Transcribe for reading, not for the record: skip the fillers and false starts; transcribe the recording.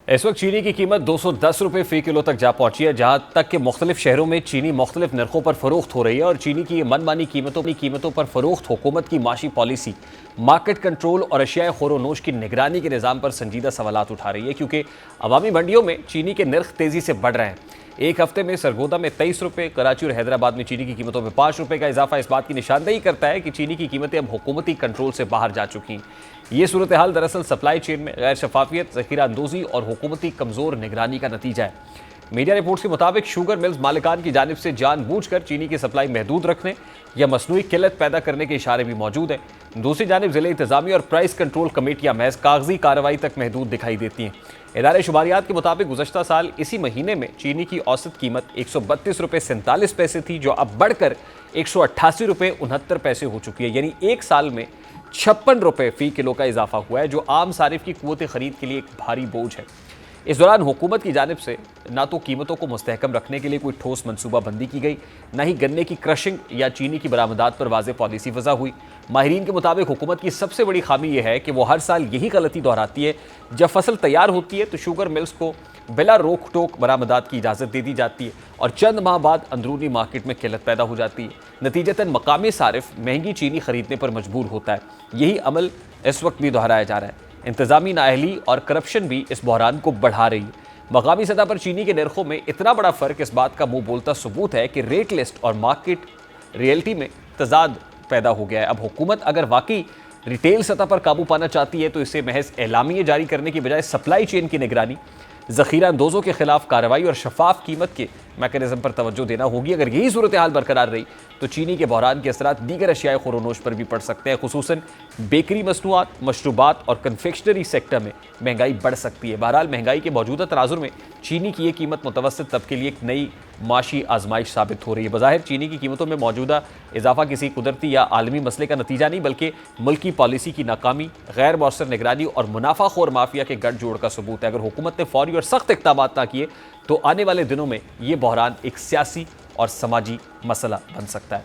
इस वक्त चीनी की कीमत 210 रुपये फी किलो तक जा पहुंची है, जहां तक कि मुख्तलिफ शहरों में चीनी मुख्तलिफ नरखों पर फरोख्त हो रही है। और चीनी की मनमानी कीमतों पर फरोख्त हुकूमत की माशी पॉलिसी, मार्केट कंट्रोल और अशियाए खोरोनोश की निगरानी के निज़ाम पर संजीदा सवालात उठा रही है, क्योंकि अवामी मंडियों में चीनी के नर्ख तेज़ी से बढ़ रहे हैं। एक हफ्ते में सरगोदा में 23 रुपये, कराची और हैदराबाद में चीनी की कीमतों में 5 रुपये का इजाफा इस बात की निशानदेही करता है कि चीनी की कीमतें अब हुकूमती कंट्रोल से बाहर जा चुकी हैं। ये सूरत हाल दरअसल सप्लाई चेन में गैर शफाफियत, ज़ख़ीरा अंदोज़ी और हुकूमती कमज़ोर निगरानी का नतीजा है। मीडिया रिपोर्ट्स के मुताबिक शुगर मिल्स मालिकान की जानिब से जानबूझकर चीनी की सप्लाई महदूद रखने या मसनूई किल्लत पैदा करने के इशारे भी मौजूद हैं। दूसरी जानिब ज़िले इंतज़ामी और प्राइस कंट्रोल कमेटियाँ महज कागजी कार्रवाई तक महदूद दिखाई देती हैं। इदारे शुमारियात के मुताबिक गुज़श्ता साल इसी महीने में चीनी की औसत कीमत 132 रुपये 47 पैसे थी, जो अब बढ़कर 188 रुपये 69 पैसे हो चुकी है। यानी एक साल में 56 रुपये फ़ी किलो का इजाफा हुआ है, जो आम सारिफ की क़ुव्वत ख़रीद के लिए एक भारी बोझ है। इस दौरान हुकूमत की जानिब से ना तो कीमतों को मुस्तहकम रखने के लिए कोई ठोस मनसूबाबंदी की गई, ना ही गन्ने की क्रशिंग या चीनी की बरामदात पर वाज़ेह पॉलिसी वज़ा हुई। माहिरीन के मुताबिक हुकूमत की सबसे बड़ी खामी यह है कि वो हर साल यही गलती दोहराती है। जब फसल तैयार होती है तो शुगर मिल्स को बिला रोक टोक बरामदात की इजाज़त दे दी जाती है और चंद माह बाद अंदरूनी मार्केट में किल्लत पैदा हो जाती है। नतीजतन मकामी सारिफ महंगी चीनी खरीदने पर मजबूर होता है। यही अमल इस वक्त भी दोहराया जा रहा है। इंतज़ामी नाअहली और करप्शन भी इस बहरान को बढ़ा रही है। मकामी सतह पर चीनी के नरखों में इतना बड़ा फ़र्क इस बात का मुंह बोलता सबूत है कि रेट लिस्ट और मार्केट रियलिटी में तजाद पैदा हो गया है। अब हुकूमत अगर वाकई रिटेल सतह पर काबू पाना चाहती है तो इसे महज एलामिये जारी करने की बजाय सप्लाई चेन की निगरानी, ज़ख़ीरा अंदोज़ों के खिलाफ कार्रवाई और शफाफ कीमत के मैकेनिज़्म पर तवज्जो देना होगी। अगर यही सूरत हाल बरकरार रही तो चीनी के बहरान के असरात दीगर अशियाए खोरोनोश पर भी पड़ सकते हैं। खुसूसन बेकरी मसनूआत, मशरूबात और कन्फेक्शनरी सेक्टर में महंगाई बढ़ सकती है। बहरहाल महंगाई के मौजूदा तनाजुर में चीनी की ये कीमत मुतवस्सित तबके के लिए एक नई माशी आजमाइश साबित हो रही है। बज़ाहिर चीनी की कीमतों में मौजूदा इजाफा किसी कुदरती या आलमी मसले का नतीजा नहीं, बल्कि मुल्की पॉलिसी की नाकामी, गैर मौसर निगरानी और मुनाफाखोर माफिया के गठजोड़ का सबूत है। अगर हुकूमत ने फौरी और सख्त इक़दाम ना किए तो आने वाले दिनों में ये बहरान एक सियासी और समाजी मसला बन सकता है।